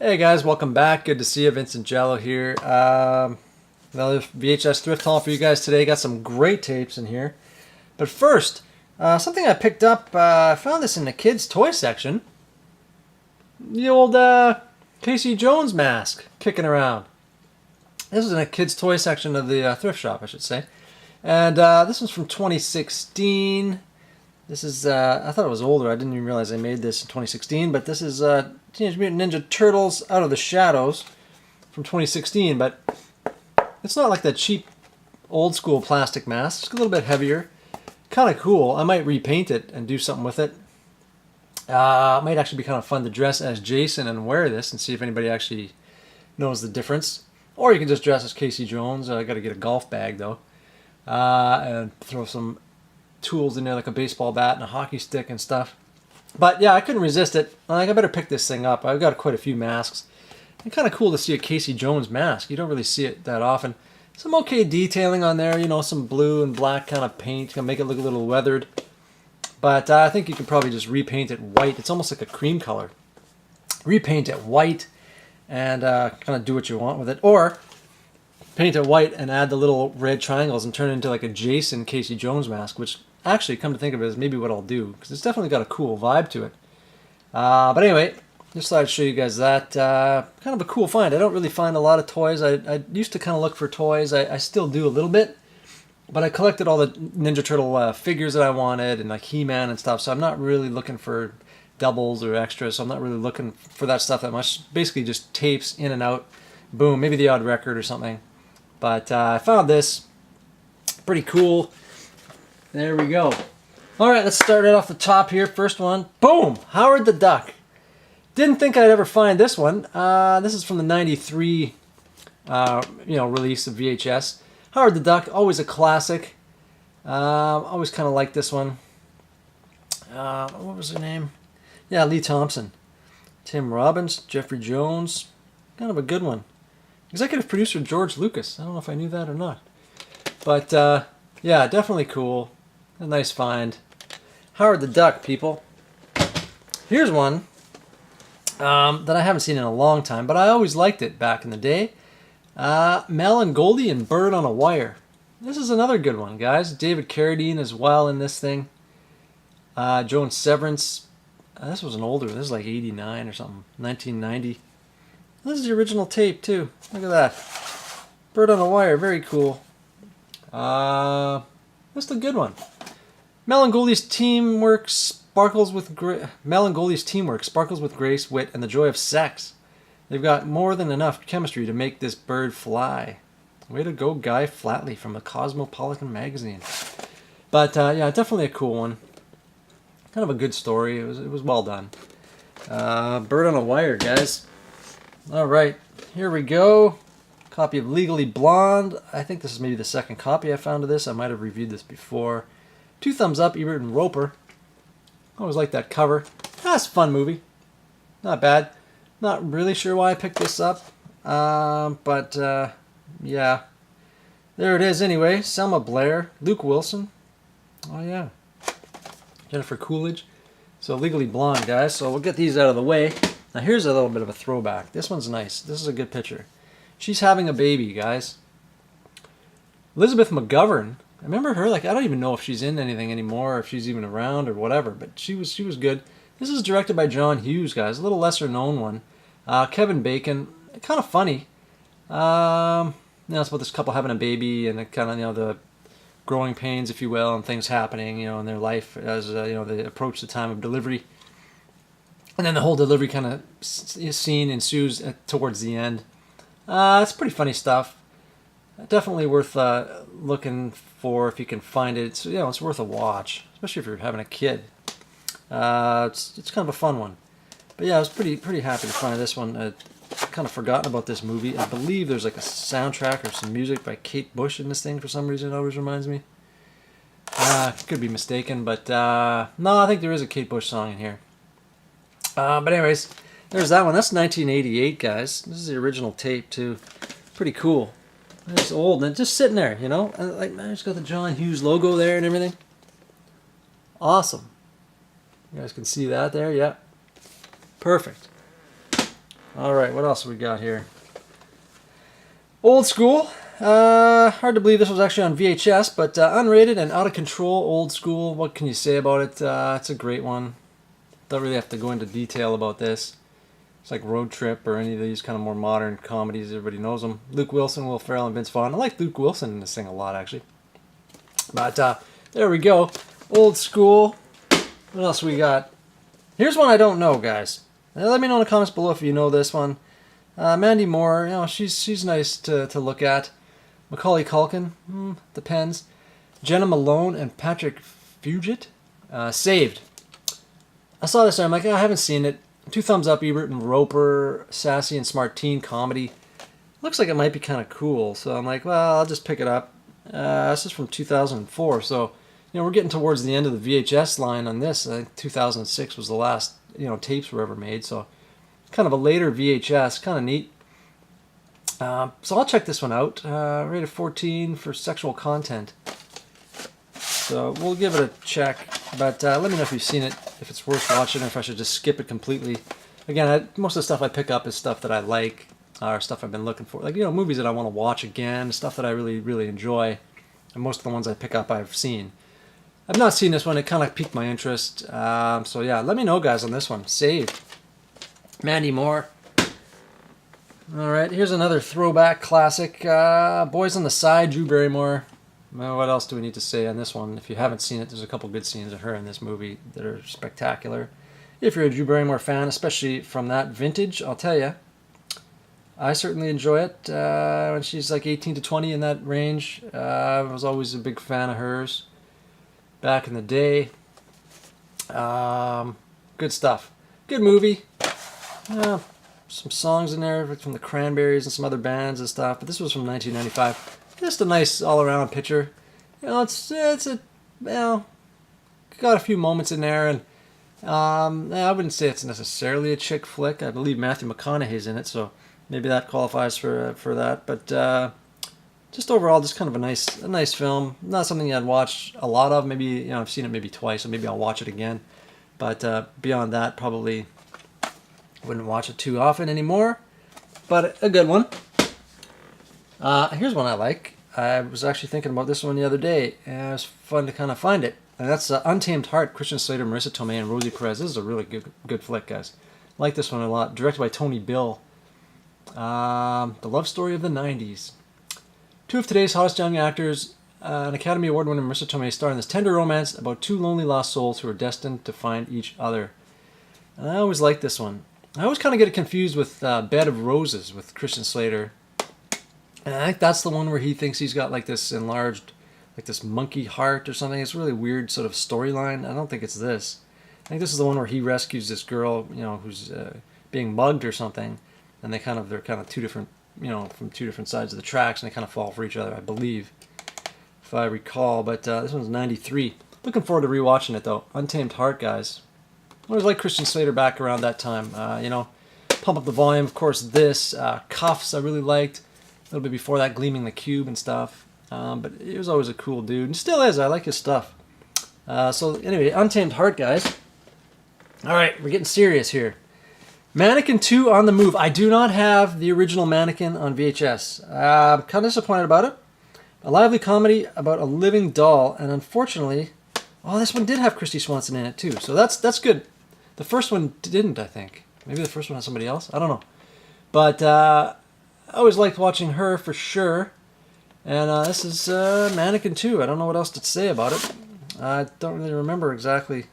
Hey guys, welcome back. Good to see you. Vincent Giallo here. Another VHS Thrift haul for you guys today. Got some great tapes in here. But first, something I picked up. I found this in the kids' toy section. The old Casey Jones mask kicking around. This was in a kids' toy section of the thrift shop, I should say. And this one's from 2016. This is, I thought it was older. I didn't even realize I made this in 2016. But this is Teenage Mutant Ninja Turtles Out of the Shadows from 2016. But it's not like that cheap old school plastic mask. It's a little bit heavier. Kind of cool. I might repaint it and do something with it. It might actually be kind of fun to dress as Jason and wear this and see if anybody actually knows the difference. Or you can just dress as Casey Jones. I got to get a golf bag though. And throw some tools in there like a baseball bat and a hockey stick and stuff. But yeah, I couldn't resist it. I better pick this thing up. I've got quite a few masks. It's kind of cool to see a Casey Jones mask. You don't really see it that often. Some okay detailing on there, you know, some blue and black kind of paint. Gonna make it look a little weathered. But I think you could probably just repaint it white. It's almost like a cream color. Repaint it white and kind of do what you want with it. Or paint it white and add the little red triangles and turn it into like a Jason Casey Jones mask, which actually, come to think of it, is maybe what I'll do, because it's definitely got a cool vibe to it. But anyway, just thought I'd show you guys that. Kind of a cool find. I don't really find a lot of toys. I used to kind of look for toys. I still do a little bit, but I collected all the Ninja Turtle figures that I wanted, and like He-Man and stuff, so I'm not really looking for doubles or extras, so I'm not really looking for that stuff that much. Basically just tapes in and out. Boom, maybe the odd record or something. But I found this. Pretty cool. There we go. Alright, let's start it off the top here. First one. Boom! Howard the Duck. Didn't think I'd ever find this one. This is from the 93 release of VHS. Howard the Duck, always a classic. Always kind of liked this one. What was her name? Yeah, Lee Thompson. Tim Robbins, Jeffrey Jones. Kind of a good one. Executive producer George Lucas. I don't know if I knew that or not. But, yeah, definitely cool. A nice find. Howard the Duck, people. Here's one that I haven't seen in a long time, but I always liked it back in the day. Mel and Goldie and Bird on a Wire. This is another good one, guys. David Carradine as well in this thing. Joan Severance. This was an older one. This is like 89 or something. 1990. This is the original tape, too. Look at that. Bird on a Wire. Very cool. That's a good one. Mel and Goldie's teamwork sparkles with grace, wit, and the joy of sex. They've got more than enough chemistry to make this bird fly. Way to go, Guy Flatley from the Cosmopolitan magazine. But yeah, definitely a cool one. Kind of a good story. It was well done. Bird on a Wire, guys. All right, here we go. Copy of Legally Blonde. I think this is maybe the second copy I found of this. I might have reviewed this before. 2 thumbs up, Ebert and Roper. Always like that cover. That's a fun movie. Not bad. Not really sure why I picked this up. But yeah. There it is anyway. Selma Blair. Luke Wilson. Oh yeah. Jennifer Coolidge. So Legally Blonde, guys. So we'll get these out of the way. Now here's a little bit of a throwback. This one's nice. This is a good picture. She's having a baby, guys. Elizabeth McGovern. I remember her. Like, I don't even know if she's in anything anymore, or if she's even around or whatever. But she was good. This is directed by John Hughes, guys. A little lesser known one. Kevin Bacon. Kind of funny. It's about this couple having a baby and kind of the growing pains, if you will, and things happening in their life as they approach the time of delivery. And then the whole delivery kind of scene ensues towards the end. It's pretty funny stuff. Definitely worth looking for if you can find it. It's worth a watch, especially if you're having a kid. It's kind of a fun one. But yeah, I was pretty happy to find this one. I'd kind of forgotten about this movie. I believe there's like a soundtrack or some music by Kate Bush in this thing for some reason. It always reminds me. Could be mistaken, but no, I think there is a Kate Bush song in here. But anyways, there's that one. That's 1988, guys. This is the original tape too. Pretty cool. It's old and just sitting there, And like, man, it's got the John Hughes logo there and everything. Awesome. You guys can see that there, yeah. Perfect. All right, what else we got here? Old school. Hard to believe this was actually on VHS, but unrated and out of control. Old school. What can you say about it? It's a great one. Don't really have to go into detail about this. It's like Road Trip or any of these kind of more modern comedies. Everybody knows them. Luke Wilson, Will Ferrell, and Vince Vaughn. I like Luke Wilson in this thing a lot, actually. But there we go. Old school. What else we got? Here's one I don't know, guys. Let me know in the comments below if you know this one. Mandy Moore, you know, she's nice to look at. Macaulay Culkin, depends. Jenna Malone and Patrick Fugit, Saved. I saw this and I'm like, I haven't seen it. 2 thumbs up, Ebert and Roper, sassy and smart teen comedy. Looks like it might be kind of cool, so I'm like, well, I'll just pick it up. This is from 2004, so you know we're getting towards the end of the VHS line on this. I think 2006 was the last tapes were ever made, so kind of a later VHS, kind of neat. So I'll check this one out. Rated 14 for sexual content. So we'll give it a check, but let me know if you've seen it, if it's worth watching, or if I should just skip it completely. Again, most of the stuff I pick up is stuff that I like, or stuff I've been looking for. Like, movies that I want to watch again, stuff that I really, really enjoy. And most of the ones I pick up I've seen. I've not seen this one. It kind of piqued my interest. So yeah, let me know, guys, on this one. Saved. Mandy Moore. All right, here's another throwback classic. Boys on the Side, Drew Barrymore. Well, what else do we need to say on this one? If you haven't seen it, there's a couple good scenes of her in this movie that are spectacular. If you're a Drew Barrymore fan, especially from that vintage, I'll tell you, I certainly enjoy it. When she's like 18 to 20 in that range, I was always a big fan of hers back in the day. Good stuff. Good movie. Some songs in there from the Cranberries and some other bands and stuff, but this was from 1995. Just a nice all-around picture. It's got a few moments in there, and I wouldn't say it's necessarily a chick flick. I believe Matthew McConaughey's in it, so maybe that qualifies for that. But just overall, just kind of a nice film. Not something I'd watch a lot of. Maybe I've seen it maybe twice, so maybe I'll watch it again. But beyond that, probably wouldn't watch it too often anymore. But a good one. Here's one I like. I was actually thinking about this one the other day, and it was fun to kind of find it. And that's Untamed Heart, Christian Slater, Marissa Tomei, and Rosie Perez. This is a really good flick, guys. I like this one a lot. Directed by Tony Bill. The love story of the 90s. 2 of today's hottest young actors, an Academy Award winner Marissa Tomei, star in this tender romance about 2 lonely lost souls who are destined to find each other. And I always like this one. I always kind of get it confused with Bed of Roses with Christian Slater. And I think that's the one where he thinks he's got like this enlarged, like this monkey heart or something. It's a really weird sort of storyline. I don't think it's this. I think this is the one where he rescues this girl, who's being mugged or something, and they're kind of 2 different, from 2 different sides of the tracks, and they kind of fall for each other, I believe, if I recall. But this one's 93. Looking forward to rewatching it though. Untamed Heart, guys. I always like Christian Slater back around that time. Pump Up the Volume, of course. This Cuffs I really liked. A little bit before that, Gleaming the Cube and stuff. But he was always a cool dude, and still is. I like his stuff. So anyway, Untamed Heart, guys. All right, we're getting serious here. Mannequin II on the move. I do not have the original Mannequin on VHS. I'm kind of disappointed about it. A lively comedy about a living doll, and unfortunately, this one did have Christy Swanson in it too. So that's good. The first one didn't, I think. Maybe the first one had somebody else. I don't know. But I always liked watching her for sure. And this is Mannequin II. I don't know what else to say about it. I don't really remember exactly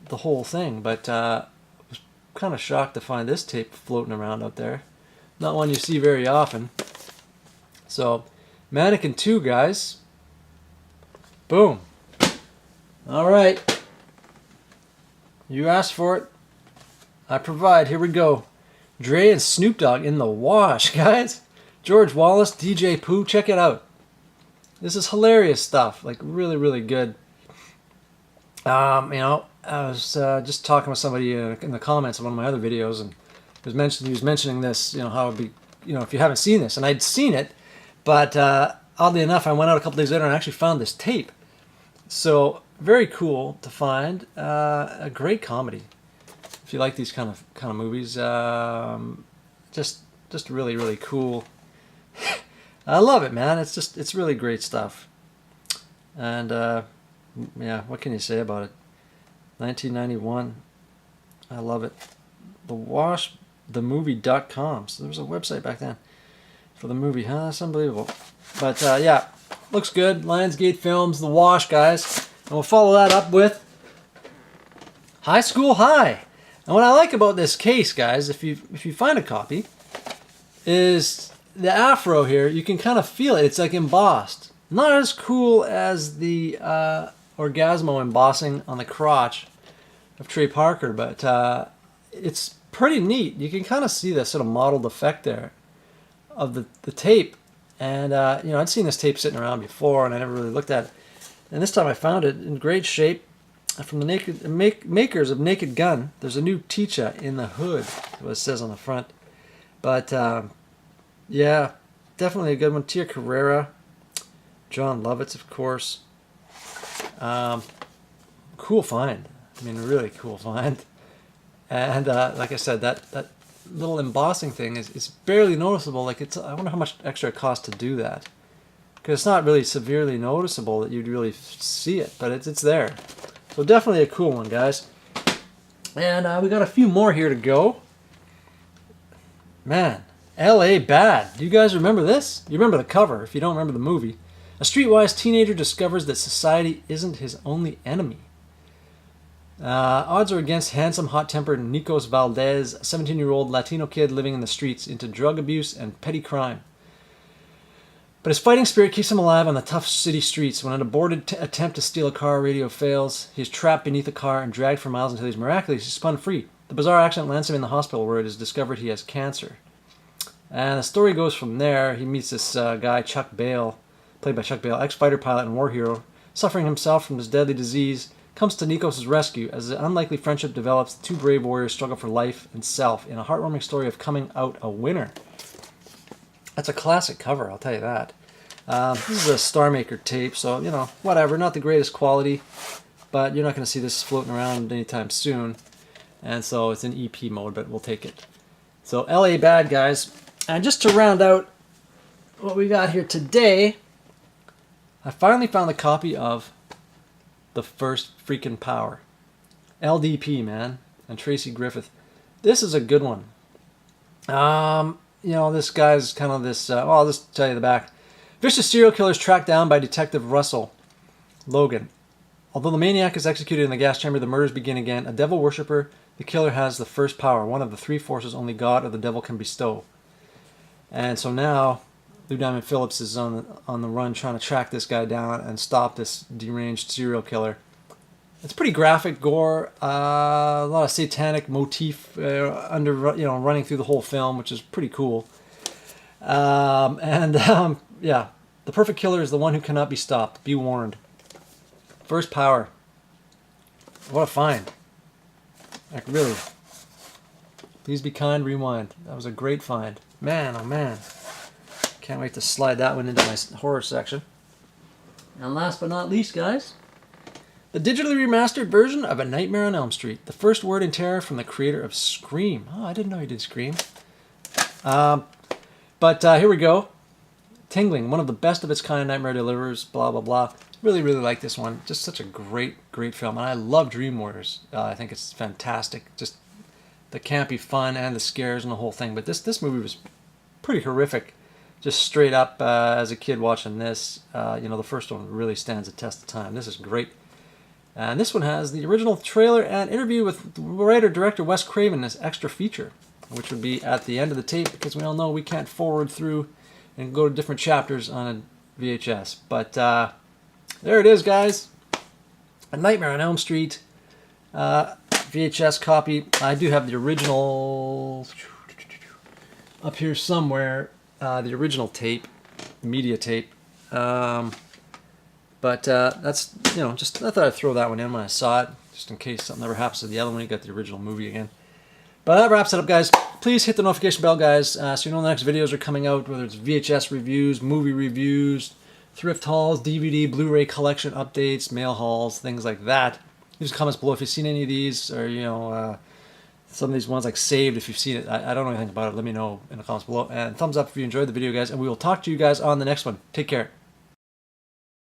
the whole thing, but I was kind of shocked to find this tape floating around out there. Not one you see very often. So, Mannequin II, guys. Boom. All right. You asked for it. I provide. Here we go. Dre and Snoop Dogg in the wash, guys. George Wallace, DJ Pooh. Check it out. This is hilarious stuff. Like, really, really good. I was just talking with somebody in the comments of one of my other videos, and he was mentioning this, how it'd be, if you haven't seen this. And I'd seen it, but oddly enough, I went out a couple days later and I actually found this tape. So, very cool to find. A great comedy. if you like these kind of movies. Just really, really cool. I love it, man. It's really great stuff. And yeah, what can you say about it? 1991. I love it. TheMovie.com. So there was a website back then for the movie, huh? That's unbelievable. But yeah, looks good. Lionsgate Films, The Wash, guys. And we'll follow that up with High School High. And what I like about this case, guys, if you find a copy, is the afro here. You can kind of feel it. It's like embossed. Not as cool as the Orgasmo embossing on the crotch of Trey Parker, but it's pretty neat. You can kind of see the sort of modeled effect there of the tape. And you know, I'd seen this tape sitting around before, and I never really looked at it. And this time I found it in great shape from the makers of Naked Gun. There's a new teacher in the hood, what it says on the front. But yeah, definitely a good one. Tia Carrera, John Lovitz, of course. Cool find. I mean, really cool find. And like I said, that little embossing thing is barely noticeable. Like I wonder how much extra it costs to do that, because it's not really severely noticeable that you'd really see it, but it's there. So definitely a cool one, guys. And we got a few more here to go. Man, L.A. Bad. Do you guys remember this? You remember the cover if you don't remember the movie. A streetwise teenager discovers that society isn't his only enemy. Odds are against handsome, hot-tempered Nikos Valdez, a 17-year-old Latino kid living in the streets, into drug abuse and petty crime. But his fighting spirit keeps him alive on the tough city streets. When an aborted attempt to steal a car radio fails, he is trapped beneath a car and dragged for miles until he's miraculously spun free. The bizarre accident lands him in the hospital, where it is discovered he has cancer. And the story goes from there. He meets this guy, Chuck Bale, played by Chuck Bale, ex-fighter pilot and war hero, suffering himself from this deadly disease, comes to Nikos' rescue. As an unlikely friendship develops, the two brave warriors struggle for life and self in a heartwarming story of coming out a winner. That's a classic cover, I'll tell you that. This is a Star Maker tape, so, you know, whatever, not the greatest quality, but you're not going to see this floating around anytime soon. And so it's in EP mode, but we'll take it. So LA Bad, guys. And just to round out what we got here today, I finally found a copy of The First Freaking Power. LDP, man, and Tracy Griffith. This is a good one. You know, this guy's kind of this, well, I'll just tell you the back. Vicious serial killer is tracked down by Detective Russell Logan. Although the maniac is executed in the gas chamber, the murders begin again. A devil worshipper, the killer has the first power, one of the three forces only God or the devil can bestow. And so now, Lou Diamond Phillips is on the run trying to track this guy down and stop this deranged serial killer. It's pretty graphic gore, a lot of satanic motif running through the whole film, which is pretty cool. Yeah, the perfect killer is the one who cannot be stopped. Be warned. First Power. What a find. Like, really. Please be kind, rewind. That was a great find. Man, oh man. Can't wait to slide that one into my horror section. And last but not least, guys, the digitally remastered version of A Nightmare on Elm Street. The first word in terror from the creator of Scream. Oh, I didn't know he did Scream. But here we go. Tingling, one of the best of its kind nightmare deliverers, blah, blah, blah. Really, really like this one. Just such a great, great film. And I love Dream Warriors. I think it's fantastic. Just the campy fun and the scares and the whole thing. But this movie was pretty horrific. Just straight up as a kid watching this. The first one really stands the test of time. This is great. And this one has the original trailer and interview with writer-director Wes Craven as extra feature, which would be at the end of the tape, because we all know we can't forward through and go to different chapters on a VHS. But there it is, guys. A Nightmare on Elm Street VHS copy. I do have the original up here somewhere, the original tape, media tape. But that's, just I thought I'd throw that one in when I saw it, just in case something ever happens to the other one. You got the original movie again. But that wraps it up, guys. Please hit the notification bell, guys, so you know the next videos are coming out, whether it's VHS reviews, movie reviews, thrift hauls, DVD, Blu-ray collection updates, mail hauls, things like that. Leave comments below if you've seen any of these, or some of these ones like Saved, if you've seen it. I don't know anything about it. Let me know in the comments below. And thumbs up if you enjoyed the video, guys. And we will talk to you guys on the next one. Take care.